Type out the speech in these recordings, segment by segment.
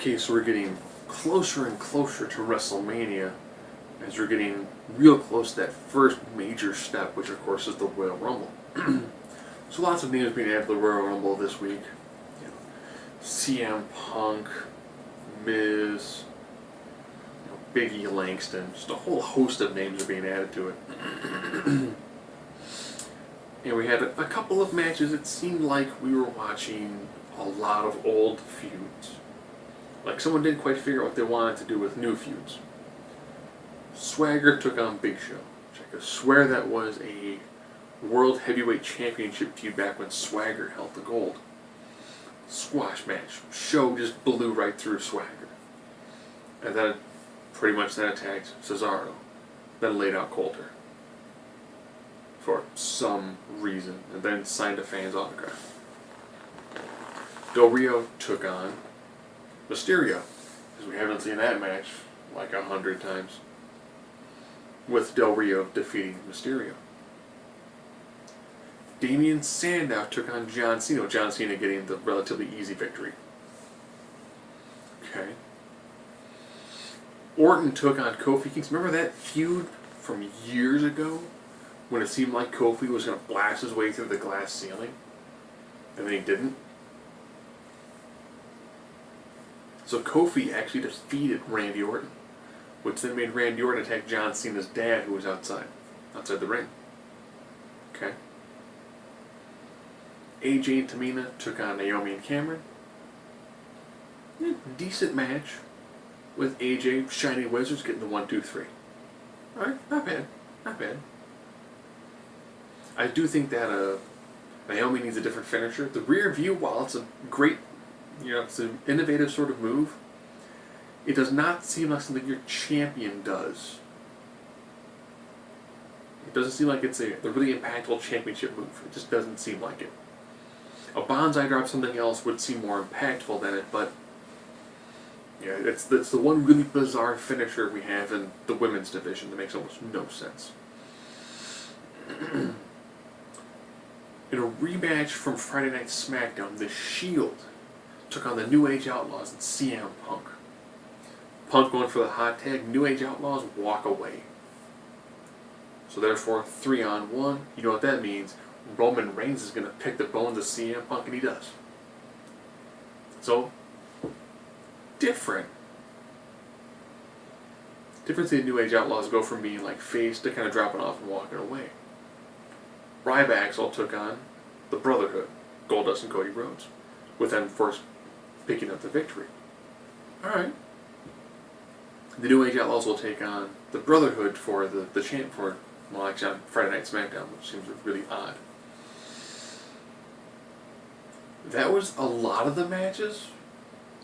Okay, so we're getting closer and closer to WrestleMania as we're getting real close to that first major step, which of course is the Royal Rumble. So lots of names being added to the Royal Rumble this week. You know, CM Punk, Miz, Big E Langston, just a whole host of names are being added to it. And we had a couple of matches. It seemed like we were watching a lot of old feuds. Like someone didn't quite figure out what they wanted to do with new feuds. Swagger took on Big Show. I could swear that was a World Heavyweight Championship feud back when Swagger held the gold. Squash match. Show just blew right through Swagger. And then pretty much then attacked Cesaro. Then laid out Coulter. For some reason. And then signed a fan's autograph. Del Rio took on Mysterio. Because we haven't seen that match like 100 times. With Del Rio defeating Mysterio. Damian Sandow took on John Cena. John Cena getting the relatively easy victory. Okay. Orton took on Kofi Kingston. Remember that feud from years ago? When it seemed like Kofi was going to blast his way through the glass ceiling? And then he didn't? So Kofi actually defeated Randy Orton. Which then made Randy Orton attack John Cena's dad, who was outside the ring. Okay. AJ and Tamina took on Naomi and Cameron. Yeah, decent match. With AJ, Shiny Wizards getting the 1, 2, 3. Alright, not bad. Not bad. I do think that Naomi needs a different finisher. The rear view, while it's a great, it's an innovative sort of move, it does not seem like something your champion does. It doesn't seem like it's a really impactful championship move. It just doesn't seem like it. A bonsai drop, something else, would seem more impactful than it, but yeah, it's the one really bizarre finisher we have in the women's division that makes almost no sense. In a rematch from Friday Night SmackDown, The Shield took on the New Age Outlaws and CM Punk. Punk going for the hot tag, New Age Outlaws walk away. So therefore, 3-on-1, you know what that means. Roman Reigns is going to pick the bones of CM Punk, and he does. So, different. Difference in the New Age Outlaws go from being like face to kind of dropping off and walking away. Ryback all took on the Brotherhood, Goldust and Cody Rhodes, with them first picking up the victory. Alright. The New Age Outlaws will take on the Brotherhood for the champ for, well, actually on Friday Night SmackDown, which seems really odd. That was a lot of the matches.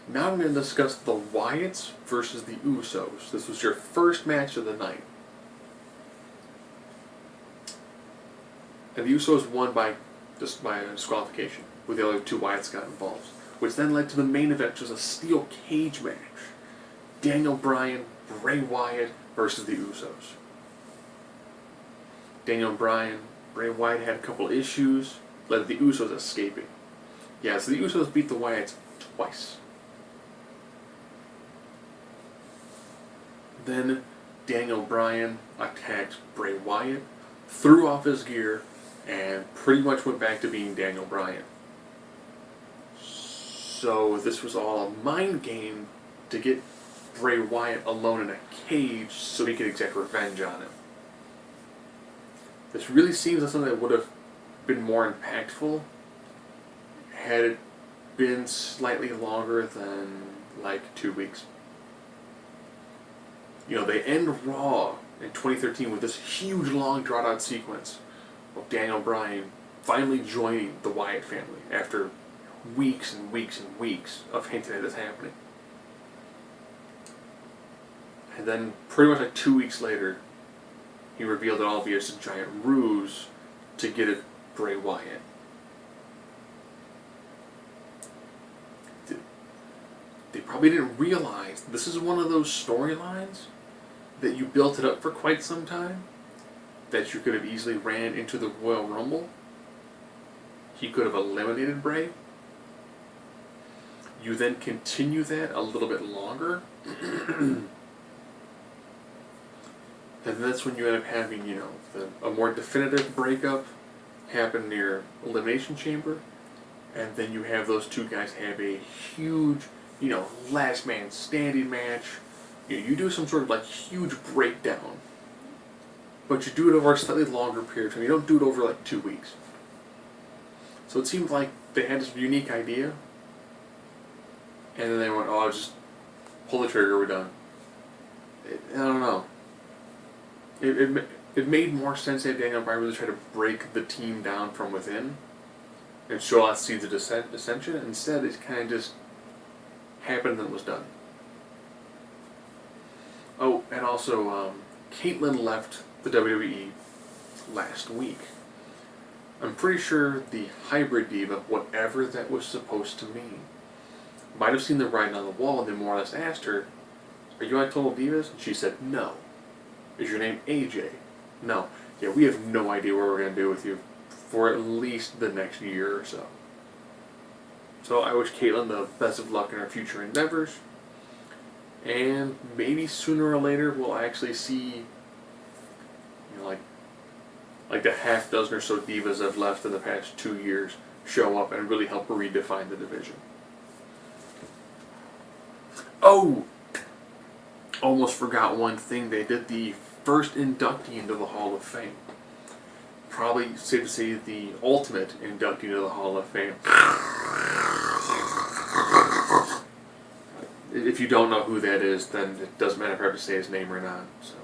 Now I'm going to discuss the Wyatts versus the Usos. This was your first match of the night. And the Usos won by disqualification, with the other two Wyatts got involved. Which then led to the main event, which was a steel cage match. Daniel Bryan, Bray Wyatt versus the Usos. Daniel Bryan, Bray Wyatt had a couple issues, led to the Usos escaping. Yeah, so the Usos beat the Wyatts twice. Then Daniel Bryan attacked Bray Wyatt, threw off his gear, and pretty much went back to being Daniel Bryan. So this was all a mind game to get Bray Wyatt alone in a cage so he could exact revenge on him. This really seems like something that would have been more impactful had it been slightly longer than like 2 weeks. They end Raw in 2013 with this huge long drawn out sequence of Daniel Bryan finally joining the Wyatt family after weeks and weeks and weeks of hinting at this happening. And then, pretty much like 2 weeks later, he revealed it all via a giant ruse to get at Bray Wyatt. They probably didn't realize this is one of those storylines that you built it up for quite some time, that you could have easily ran into the Royal Rumble. He could have eliminated Bray. You then continue that a little bit longer, and that's when you end up having, a more definitive breakup happen near Elimination Chamber, and then you have those two guys have a huge, last man standing match. You do some sort of like huge breakdown, but you do it over a slightly longer period of time. You don't do it over like 2 weeks. So it seemed like they had this unique idea, and then they went, "Oh, just pull the trigger, we're done." I don't know. It made more sense that Daniel Bryan really tried to break the team down from within and show out seeds of dissension. Instead, it kind of just happened and was done. Oh, and also, Caitlyn left the WWE last week. I'm pretty sure the hybrid diva, whatever that was supposed to mean, might have seen the writing on the wall and they more or less asked her, "Are you on Total Divas?" And she said, "No." "Is your name AJ?" "No." "Yeah, we have no idea what we're going to do with you for at least the next year or so." So I wish Caitlyn the best of luck in her future endeavors. And maybe sooner or later we'll actually see, like the half dozen or so divas I've left in the past 2 years show up and really help redefine the division. Oh! Almost forgot one thing. They did the first inductee into the Hall of Fame. Probably safe to say the ultimate inductee into the Hall of Fame. If you don't know who that is, then it doesn't matter if I have to say his name or not. So.